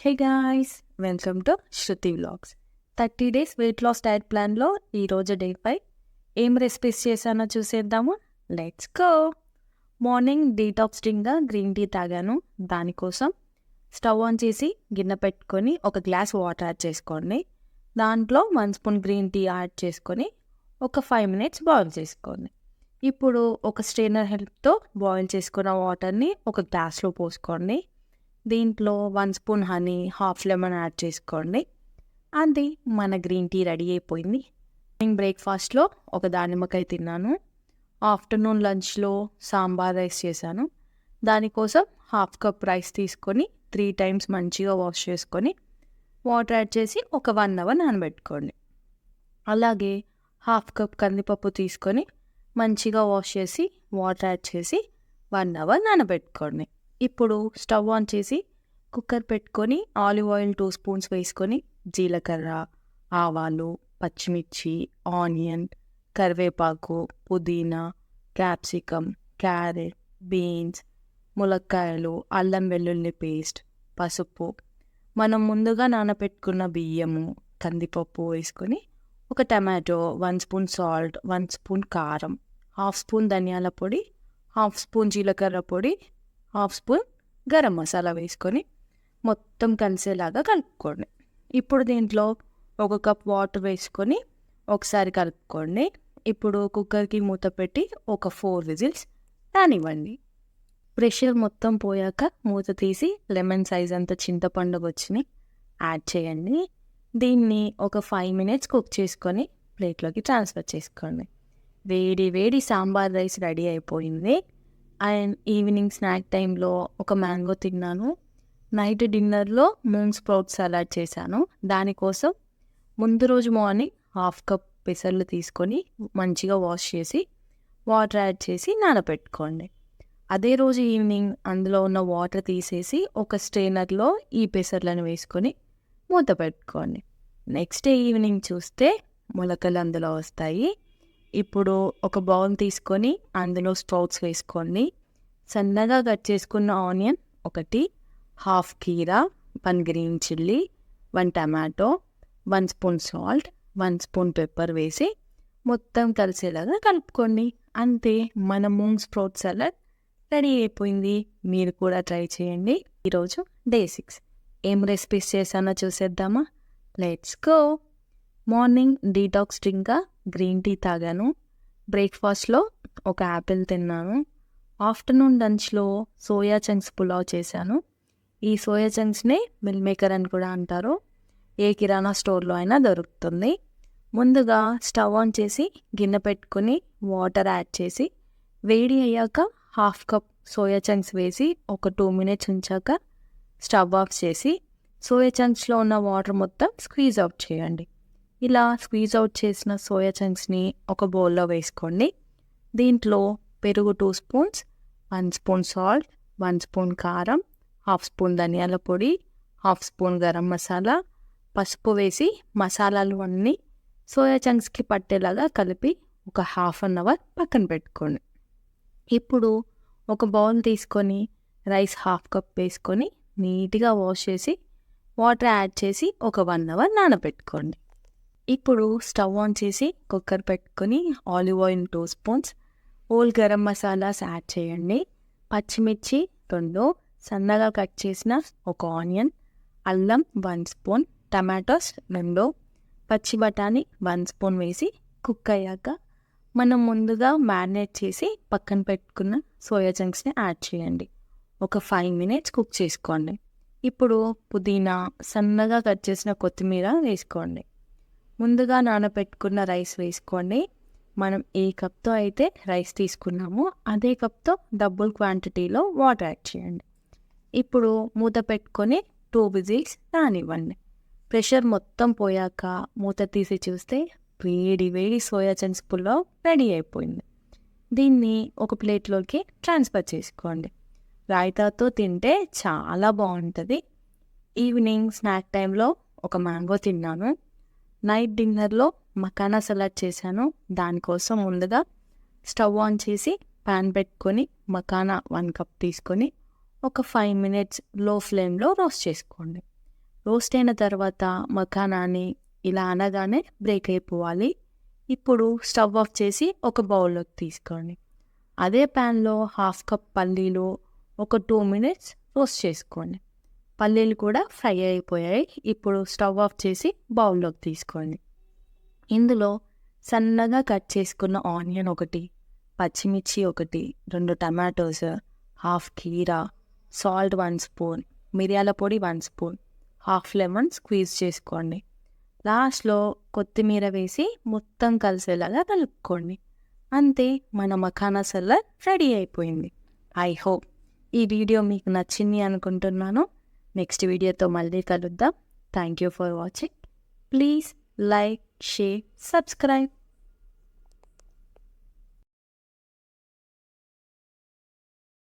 Hey guys, welcome to Shruti vlogs. 30 days weight loss diet ప్లాన్లో ఈరోజు day 5 ఏం recipes చేశానో చూసేద్దాము. Let's go. మార్నింగ్ డీటాక్స్టింగ్గా గ్రీన్ టీ తాగాను. దానికోసం స్టవ్ ఆన్ చేసి గిన్నె పెట్టుకొని ఒక గ్లాస్ వాటర్ యాడ్ చేసుకోండి. దాంట్లో 1 స్పూన్ గ్రీన్ టీ యాడ్ చేసుకొని ఒక 5 మినిట్స్ బాయిల్ చేసుకోండి. ఇప్పుడు ఒక స్ట్రెయినర్ హెల్ప్తో బాయిల్ చేసుకున్న వాటర్ని ఒక గ్లాస్లో పోసుకోండి. దీంట్లో 1 spoon honey, half lemon add చేసుకోండి. అది మన గ్రీన్ టీ రెడీ అయిపోయింది. మార్నింగ్ బ్రేక్ఫాస్ట్లో ఒక దానిమ్మకాయ తిన్నాను. ఆఫ్టర్నూన్ లంచ్లో సాంబార్ రైస్ చేశాను. దానికోసం హాఫ్ కప్ రైస్ తీసుకొని 3 టైమ్స్ మంచిగా వాష్ చేసుకొని వాటర్ యాడ్ చేసి ఒక 1 అవర్ నానబెట్టుకోండి. అలాగే హాఫ్ కప్ కందిపప్పు తీసుకొని మంచిగా వాష్ చేసి వాటర్ యాడ్ చేసి 1 అవర్ నానబెట్టుకోండి. ఇప్పుడు స్టవ్ ఆన్ చేసి కుక్కర్ పెట్టుకొని ఆలివ్ ఆయిల్ 2 స్పూన్స్ వేసుకొని జీలకర్ర, ఆవాలు, పచ్చిమిర్చి, ఆనియన్, కరివేపాకు, పుదీనా, క్యాప్సికమ్, క్యారెట్, బీన్స్, ములక్కాయలు, అల్లం వెల్లుల్లి పేస్ట్, పసుపు, మనం ముందుగా నానబెట్టుకున్న బియ్యము, కందిపప్పు వేసుకొని ఒక టమాటో, 1 స్పూన్ సాల్ట్, 1 స్పూన్ కారం, హాఫ్ స్పూన్ ధనియాల పొడి, హాఫ్ స్పూన్ జీలకర్ర పొడి, హాఫ్ స్పూన్ గరం మసాలా వేసుకొని మొత్తం కలిసేలాగా కలుపుకోండి. ఇప్పుడు దీంట్లో ఒక కప్ వాటర్ వేసుకొని ఒకసారి కలుపుకోండి. ఇప్పుడు కుక్కర్కి మూత పెట్టి ఒక 4 విజిల్స్ రానివ్వండి. ప్రెషర్ మొత్తం పోయాక మూత తీసి లెమన్ సైజ్ అంత చింతపండు వచ్చిని యాడ్ చేయండి. దీన్ని ఒక 5 మినిట్స్ కుక్ చేసుకొని ప్లేట్లోకి ట్రాన్స్ఫర్ చేసుకోండి. వేడి వేడి సాంబార్ రైస్ రెడీ అయిపోయింది. అండ్ ఈవినింగ్ స్నాక్ టైంలో ఒక మ్యాంగో తిన్నాను. నైట్ డిన్నర్లో మూంగ్ స్ప్రౌట్ సలాడ్ చేశాను. దానికోసం ముందు రోజు మార్నింగ్ హాఫ్ కప్ పెసర్లు తీసుకొని మంచిగా వాష్ చేసి వాటర్ యాడ్ చేసి నానబెట్టుకోండి. అదే రోజు ఈవినింగ్ అందులో ఉన్న వాటర్ తీసేసి ఒక స్ట్రెయినర్లో ఈ పెసర్లను వేసుకొని మూత పెట్టుకోండి. నెక్స్ట్ డే ఈవినింగ్ చూస్తే మొలకలు అందులో వస్తాయి. ఇప్పుడు ఒక బౌల్ తీసుకొని అందులో స్ప్రౌట్స్ వేసుకోండి. సన్నగా కట్ చేసుకున్న ఆనియన్ ఒకటి, హాఫ్ కీరా, 1 green chilli, 1 tomato, 1 spoon salt, 1 spoon pepper వేసి మొత్తం కలిసేలాగా కలుపుకోండి. అంతే, మన మూంగ్ స్ప్రౌట్ సలాడ్ రెడీ అయిపోయింది. మీరు కూడా ట్రై చేయండి. ఈరోజు డే 6 ఏం రెసిపీస్ చేశానో చూసేద్దామా. Let's go. మార్నింగ్ డీటాక్స్ డ్రింక్గా గ్రీన్ టీ తాగాను. బ్రేక్ఫాస్ట్లో ఒక యాపిల్ తిన్నాను. ఆఫ్టర్నూన్ లంచ్లో సోయా చంక్స్ పులావ్ చేశాను. ఈ సోయా చంక్స్ని మిల్ మేకర్ అని కూడా అంటారు. ఏ కిరాణా స్టోర్లో అయినా దొరుకుతుంది. ముందుగా స్టవ్ ఆన్ చేసి గిన్నె పెట్టుకొని వాటర్ యాడ్ చేసి వేడి అయ్యాక హాఫ్ కప్ సోయా చంక్స్ వేసి ఒక 2 మినిట్స్ ఉంచాక స్టవ్ ఆఫ్ చేసి సోయా చంక్స్లో ఉన్న వాటర్ మొత్తం స్క్వీజ్ అవుట్ చేయండి. ఇలా స్క్వీజ్ అవుట్ చేసిన సోయా చంక్స్ని ఒక బౌల్లో వేసుకోండి. దీంట్లో పెరుగు 2 స్పూన్స్, 1 స్పూన్ సాల్ట్, 1 స్పూన్ కారం, హాఫ్ స్పూన్ ధనియాల పొడి, హాఫ్ స్పూన్ గరం మసాలా, పసుపు వేసి మసాలాలు అన్నీ సోయా చంక్స్కి పట్టేలాగా కలిపి ఒక హాఫ్ అన్ అవర్ పక్కన పెట్టుకోండి. ఇప్పుడు ఒక బౌల్ తీసుకొని రైస్ హాఫ్ కప్ వేసుకొని నీట్గా వాష్ చేసి వాటర్ యాడ్ చేసి ఒక 1 అవర్ నానబెట్టుకోండి. ఇప్పుడు స్టవ్ ఆన్ చేసి కుక్కర్ పెట్టుకొని olive oil 2 spoons, whole garam masalas add చేయండి. పచ్చిమిర్చి 2, సన్నగా కట్ చేసిన ఒక ఆనియన్, అల్లం 1 స్పూన్, టమాటోస్ 2, పచ్చి బఠానీ 1 స్పూన్ వేసి కుక్ అయ్యాక మనం ముందుగా మ్యారినేట్ చేసి పక్కన పెట్టుకున్న సోయా చంక్స్ని యాడ్ చేయండి. ఒక 5 మినిట్స్ కుక్ చేసుకోండి. ఇప్పుడు పుదీనా, సన్నగా కట్ చేసిన కొత్తిమీర వేసుకోండి. ముందుగా నానబెట్టుకున్న రైస్ వేసుకోండి. మనం ఏ కప్తో అయితే రైస్ తీసుకున్నామో అదే కప్తో డబుల్ క్వాంటిటీలో వాటర్ యాడ్ చేయండి. ఇప్పుడు మూత పెట్టుకొని 2 విజిల్స్ రానివ్వండి. ప్రెషర్ మొత్తం పోయాక మూత తీసి చూస్తే వేడి వేడి సోయా చంక్స్ పులావ్ రెడీ అయిపోయింది. దీన్ని ఒక ప్లేట్లోకి ట్రాన్స్ఫర్ చేసుకోండి. రాయితాతో తింటే చాలా బాగుంటుంది. ఈవినింగ్ స్నాక్ టైంలో ఒక మ్యాంగో తిన్నాను. నైట్ డిన్నర్లో మకానా సలాడ్ చేశాను. దానికోసం ముందుగా స్టవ్ ఆన్ చేసి ప్యాన్ పెట్టుకొని మకానా 1 కప్ తీసుకొని ఒక 5 మినిట్స్ లో ఫ్లేమ్లో రోస్ట్ చేసుకోండి. రోస్ట్ అయిన తర్వాత మఖానాని ఇలా అనగానే బ్రేక్ అయిపోవాలి. ఇప్పుడు స్టవ్ ఆఫ్ చేసి ఒక బౌల్లోకి తీసుకోండి. అదే ప్యాన్లో 1/2 కప్ పల్లీలు ఒక 2 మినిట్స్ రోస్ట్ చేసుకోండి. పల్లీలు కూడా ఫ్రై అయిపోయాయి. ఇప్పుడు స్టవ్ ఆఫ్ చేసి బౌల్లోకి తీసుకోండి. ఇందులో సన్నగా కట్ చేసుకున్న ఆనియన్ ఒకటి, పచ్చిమిర్చి ఒకటి, 2 టమాటోస్, 1/2 కీరా, సాల్ట్ 1 స్పూన్, మిరియాల పొడి 1 స్పూన్, 1/2 లెమన్ స్క్వీజ్ చేసుకోండి. లాస్ట్లో కొత్తిమీర వేసి మొత్తం కలిసేలాగా కలుపుకోండి. అంతే, మన మఖానా సలాడ్ రెడీ అయిపోయింది. ఐ హోప్ ఈ వీడియో మీకు నచ్చింది అనుకుంటున్నాను. నెక్స్ట్ వీడియోతో మళ్ళీ కలుద్దాం. Thank you for watching. Please like, share, subscribe.